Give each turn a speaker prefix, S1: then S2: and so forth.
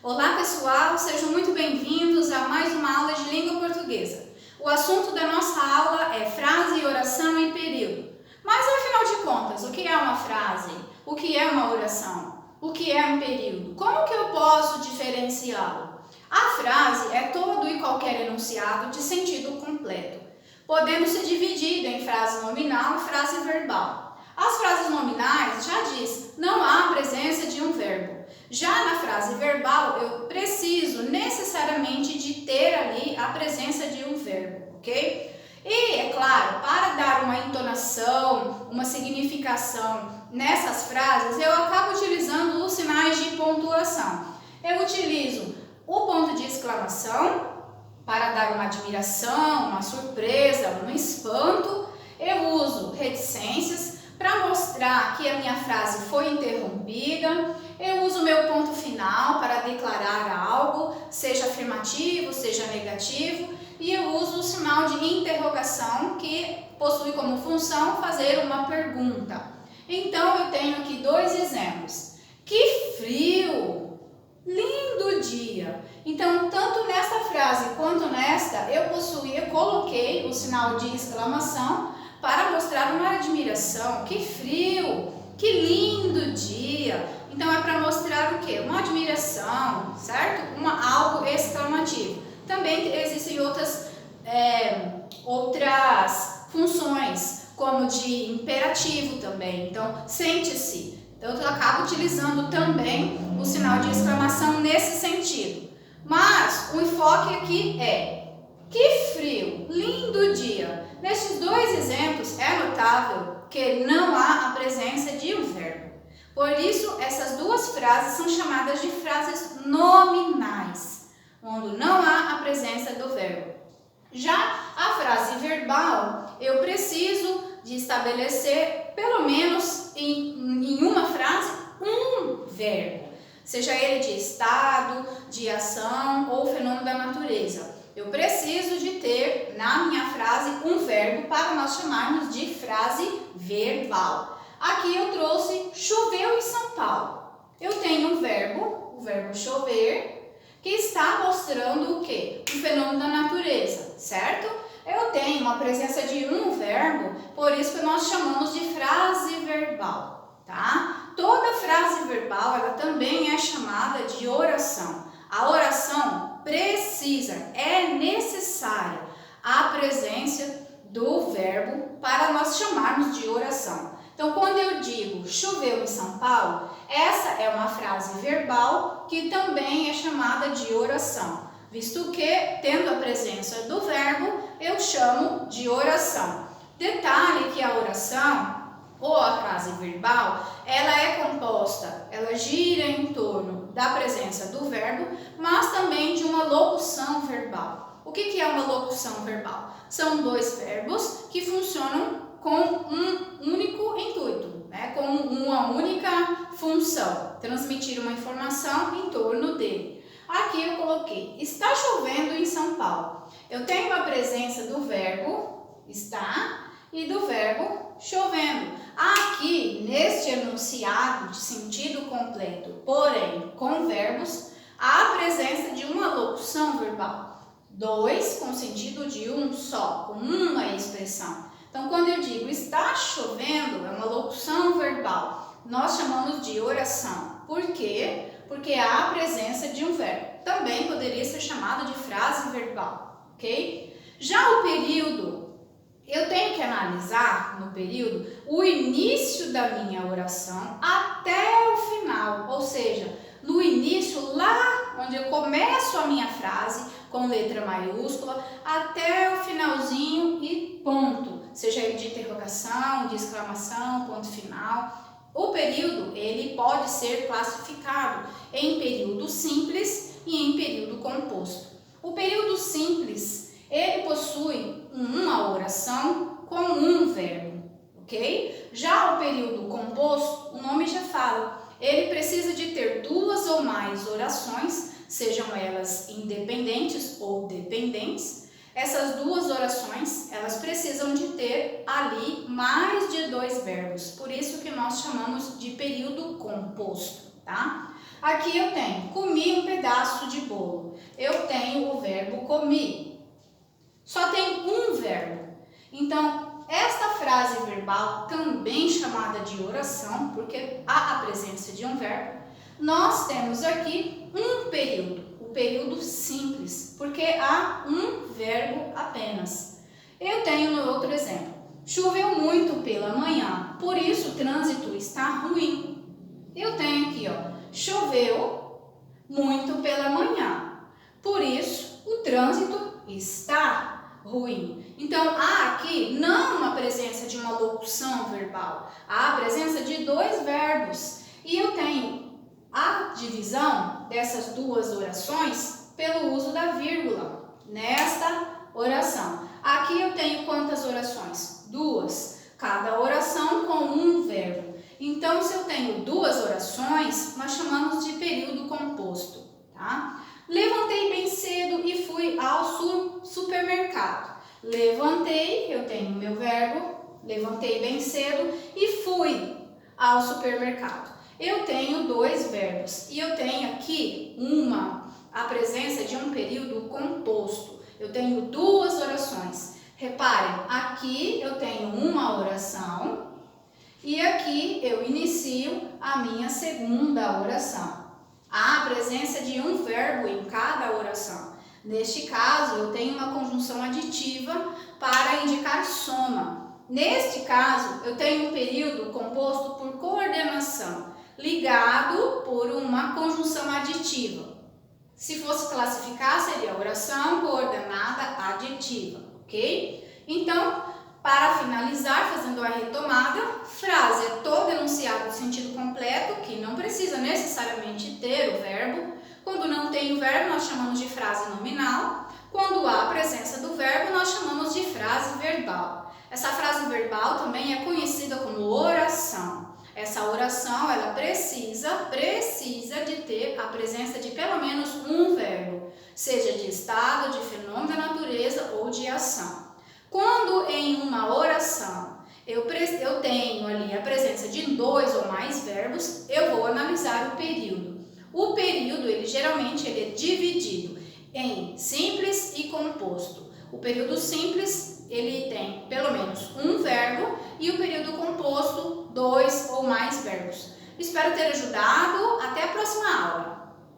S1: Olá pessoal, sejam muito bem-vindos a mais uma aula de língua portuguesa. O assunto da nossa aula é frase, oração e período. Mas afinal de contas, o que é uma frase? O que é uma oração? O que é um período? Como que eu posso diferenciá-lo? A frase é todo e qualquer enunciado de sentido completo, podendo ser dividida em frase nominal e frase verbal. As frases nominais já diz, não há a presença de um verbo. Já na frase verbal, eu preciso necessariamente de ter ali a presença de um verbo, ok? E, é claro, para dar uma entonação, uma significação nessas frases, eu acabo utilizando os sinais de pontuação. Eu utilizo o ponto de exclamação para dar uma admiração, uma surpresa, um espanto. Eu uso reticências para mostrar que a minha frase foi interrompida. Eu uso o meu ponto final para declarar algo, seja afirmativo, seja negativo. E eu uso o sinal de interrogação, que possui como função fazer uma pergunta. Então, eu tenho aqui dois exemplos. Que frio! Lindo dia! Então, tanto nesta frase quanto nesta, eu coloquei o sinal de exclamação para mostrar uma admiração. Que frio! Que lindo dia! Então, é para mostrar o quê? Uma admiração, certo? Algo exclamativo. Também existem outras funções, como de imperativo também. Então, sente-se. Então, eu acabo utilizando também o sinal de exclamação nesse sentido. Mas, o enfoque aqui é: que frio! Lindo dia! Nestes dois exemplos, é notável que não há a presença de um verbo. Por isso, essas duas frases são chamadas de frases nominais, onde não há a presença do verbo. Já a frase verbal, eu preciso de estabelecer, pelo menos em uma frase, um verbo, seja ele de estado, de ação ou fenômeno da natureza. Eu preciso de ter na minha frase um verbo para nós chamarmos de frase verbal. Aqui eu trouxe choveu em São Paulo. Eu tenho um verbo, o verbo chover, que está mostrando o quê? Um fenômeno da natureza, certo? Eu tenho uma presença de um verbo, por isso que nós chamamos de frase verbal, tá? Toda frase verbal, ela também é chamada de oração. A oração precisa, é necessária a presença do verbo para nós chamarmos de oração. Então, quando eu digo choveu em São Paulo, essa é uma frase verbal que também é chamada de oração, visto que, tendo a presença do verbo, eu chamo de oração. Detalhe que a oração, ou a frase verbal, ela é composta, ela gira em torno da presença do verbo, mas também de uma locução verbal. O que é uma locução verbal? São dois verbos que funcionam com um único intuito, né? Com uma única função, transmitir uma informação em torno dele. Aqui eu coloquei, está chovendo em São Paulo. Eu tenho a presença do verbo está e do verbo chovendo. Aqui, neste enunciado de sentido completo, porém com verbos, há a presença de uma locução verbal. Dois com sentido de um só, com uma expressão. Então, quando eu digo está chovendo, é uma locução verbal. Nós chamamos de oração. Por quê? Porque há a presença de um verbo. Também poderia ser chamado de frase verbal, ok? Já o período, eu tenho que analisar no período o início da minha oração até o final. Ou seja, no início, lá onde eu começo a minha frase, com letra maiúscula, até o finalzinho e ponto. Seja ele de interrogação, de exclamação, ponto final. O período, ele pode ser classificado em período simples e em período composto. O período simples, ele possui uma oração com um verbo, ok? Já o período composto, o nome já fala, ele precisa de ter duas ou mais orações, sejam elas independentes ou dependentes. Essas duas orações, elas precisam de ter ali mais de dois verbos. Por isso que nós chamamos de período composto, tá? Aqui eu tenho comi um pedaço de bolo. Eu tenho o verbo comi. Só tem um verbo. Então, esta frase verbal, também chamada de oração, porque há a presença de um verbo, nós temos aqui um período, o período simples, porque há um verbo apenas. Eu tenho no outro exemplo, choveu muito pela manhã, por isso o trânsito está ruim. Eu tenho aqui, ó, choveu muito pela manhã, por isso o trânsito está ruim. Então, há aqui não uma presença de uma locução verbal, há a presença de dois verbos. E eu tenho a divisão dessas duas orações pelo uso da vírgula nesta oração. Aqui eu tenho quantas orações? Duas. Cada oração com um verbo. Então, se eu tenho duas orações, nós chamamos de período composto, tá? Levantei bem cedo e fui ao supermercado. Levantei, eu tenho meu verbo, levantei bem cedo e fui ao supermercado. Eu tenho dois verbos e eu tenho aqui a presença de um período composto. Eu tenho duas orações. Reparem, aqui eu tenho uma oração e aqui eu inicio a minha segunda oração. Há a presença de um verbo em cada oração. Neste caso, eu tenho uma conjunção aditiva para indicar soma. Neste caso, eu tenho um período composto por coordenação, ligado por uma conjunção aditiva. Se fosse classificar, seria oração coordenada aditiva, ok? Então, para finalizar, fazendo a retomada, frase é todo enunciado de sentido completo, que não precisa necessariamente ter o verbo. Quando não tem o verbo, nós chamamos de frase nominal. Quando há a presença do verbo, nós chamamos de frase verbal. Essa frase verbal também é conhecida como oração. Essa oração, ela precisa de ter a presença de pelo menos um verbo, seja de estado, de fenômeno da natureza ou de ação. Quando em uma oração eu tenho ali a presença de dois ou mais verbos, eu vou analisar o período. O período, geralmente é dividido em simples e composto. O período simples, ele tem pelo menos um verbo e o período composto, dois ou mais verbos. Espero ter ajudado. Até a próxima aula.